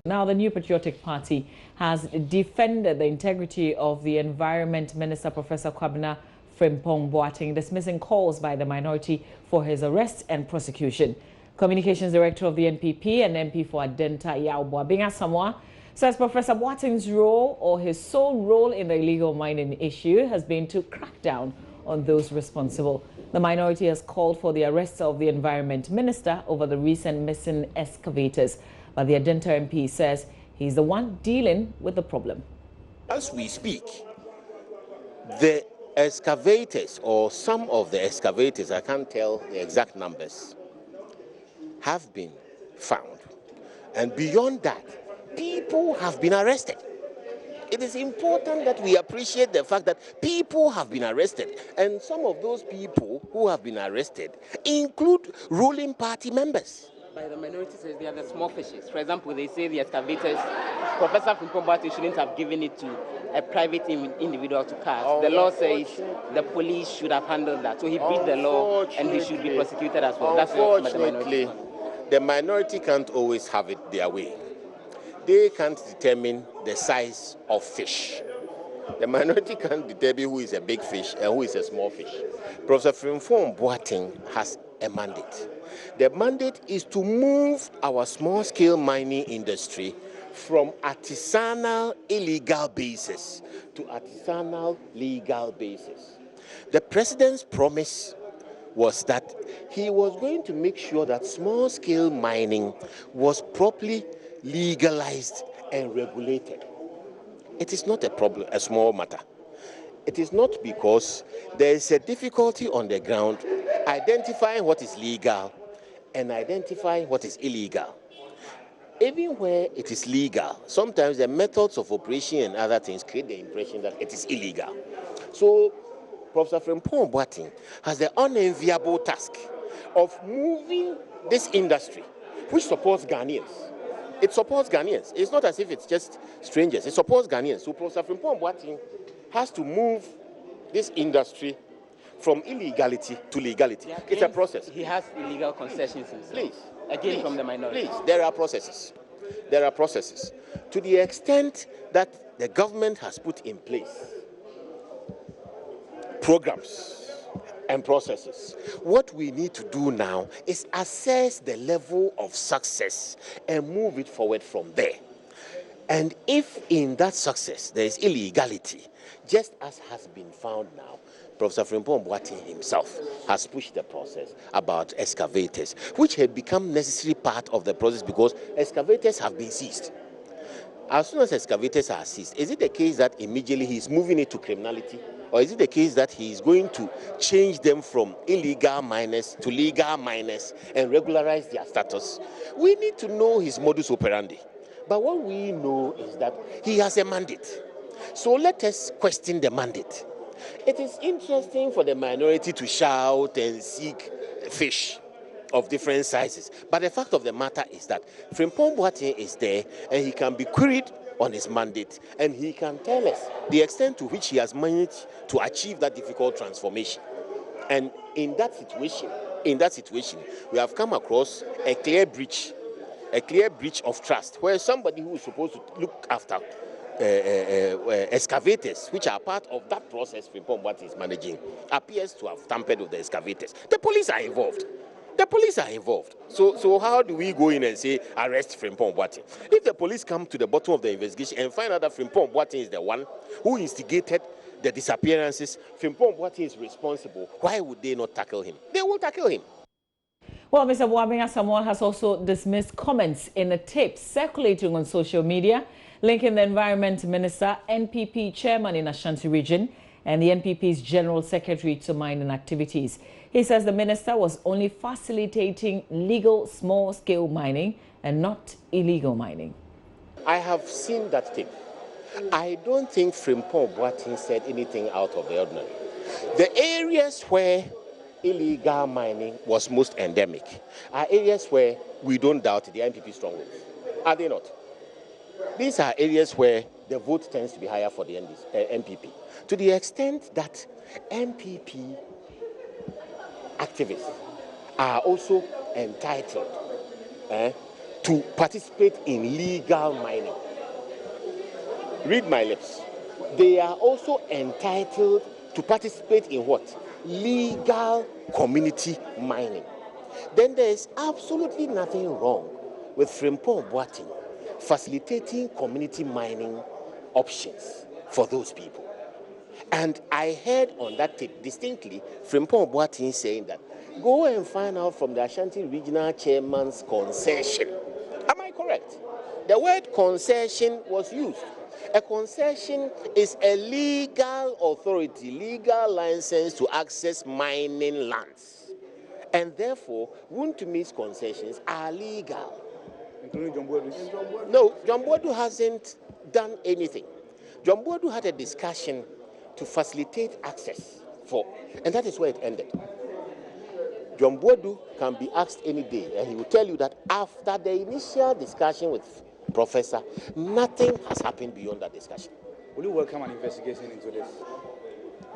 Now, the New Patriotic Party has defended the integrity of the Environment Minister, Professor Kwabena Frimpong Boateng, dismissing calls by the minority for his arrest and prosecution. Communications Director of the NPP and MP for Adenta, Yao Boabinga Samoa, says Professor Boateng's role or his sole role in the illegal mining issue has been to crack down on those responsible. The minority has called for the arrest of the Environment Minister over the recent missing excavators. But the Adenta MP says he's the one dealing with the problem. As we speak, the excavators, or some of the excavators, I can't tell the exact numbers, have been found. And beyond that, people have been arrested. It is important that we appreciate the fact that people have been arrested. And some of those people who have been arrested include ruling party members. By the minority says they are the small fishes. For example, they say the excavators, Professor Frimpong Boateng shouldn't have given it to a private individual to cast. The law says the police should have handled that. So he beat the law and he should be prosecuted as well. That's what the minority. The minority can't always have it their way. They can't determine the size of fish. The minority can't determine who is a big fish and who is a small fish. Professor Frimpong Boateng has a mandate. The mandate is to move our small-scale mining industry from artisanal illegal basis to artisanal legal basis. The president's promise was that he was going to make sure that small-scale mining was properly legalized and regulated. It is not a problem, a small matter. It is not because there is a difficulty on the ground identifying what is legal and identifying what is illegal. Even where it is legal, sometimes the methods of operation and other things create the impression that it is illegal. So Professor Frimpong Boateng has the unenviable task of moving this industry, which supports Ghanaians. It supports Ghanaians. It's not as if it's just strangers. It supports Ghanaians. So Professor Frimpong Boateng has to move this industry from illegality to legality. Yeah, it's a process. He has illegal concessions himself. Please. From the minority. Please, there are processes. There are processes. To the extent that the government has put in place programs and processes, what we need to do now is assess the level of success and move it forward from there. And if in that success there is illegality, just as has been found now, Professor Frimpong Boateng himself has pushed the process about excavators, which had become necessary part of the process because excavators have been seized. As soon as excavators are seized, is it the case that immediately he's moving it to criminality? Or is it the case that he is going to change them from illegal miners to legal miners and regularize their status? We need to know his modus operandi. But what we know is that he has a mandate. So let us question the mandate. It is interesting for the minority to shout and seek fish of different sizes. But the fact of the matter is that Frimpong Boateng is there and he can be queried on his mandate and he can tell us the extent to which he has managed to achieve that difficult transformation. And in that situation, we have come across a clear breach of trust, where somebody who is supposed to look after excavators, which are part of that process Frimpong Boateng is managing, appears to have tampered with the excavators. The police are involved. So how do we go in and say arrest Frimpong Boateng? If the police come to the bottom of the investigation and find out that Frimpong Boateng is the one who instigated the disappearances, Frimpong Boateng is responsible, why would they not tackle him? They will tackle him. Well, Mr. Boabinga Samoa has also dismissed comments in a tape circulating on social media linking the Environment Minister, NPP Chairman in Ashanti Region, and the NPP's General Secretary to mining activities. He says the minister was only facilitating legal small-scale mining and not illegal mining. I have seen that tape. I don't think Frimpong Boateng said anything out of the ordinary. The areas where illegal mining was most endemic are areas where we don't doubt the NPP strongholds. Are they not? These are areas where the vote tends to be higher for the NPP. To the extent that NPP activists are also entitled to participate in legal mining. Read my lips. They are also entitled to participate in what? Legal community mining. Then there is absolutely nothing wrong with Frimpong Boateng facilitating community mining options for those people. And I heard on that tape distinctly Frimpong Boateng saying that, go and find out from the Ashanti Regional Chairman's concession. Am I correct? The word concession was used. A concession is a legal authority, legal license to access mining lands. And therefore, Wuntumi's concessions are legal. Including John Boadu's? No, John Boadu hasn't done anything. John Boadu had a discussion to facilitate access for, and that is where it ended. John Boadu can be asked any day, and he will tell you that after the initial discussion with Professor, nothing has happened beyond that discussion. Will you welcome an investigation into this?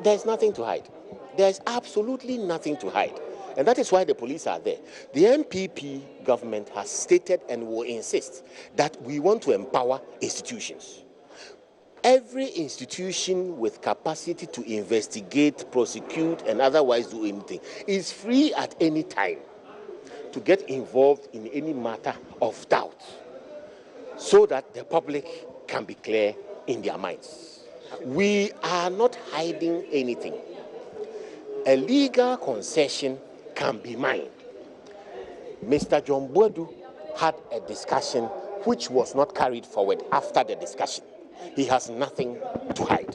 There's nothing to hide. There's absolutely nothing to hide. And that is why the police are there. The MPP government has stated and will insist that we want to empower institutions. Every institution with capacity to investigate, prosecute, and otherwise do anything is free at any time to get involved in any matter of doubt so that the public can be clear in their minds. We are not hiding anything. A legal concession can be mined. Mr. John Boadu had a discussion which was not carried forward after the discussion. He has nothing to hide.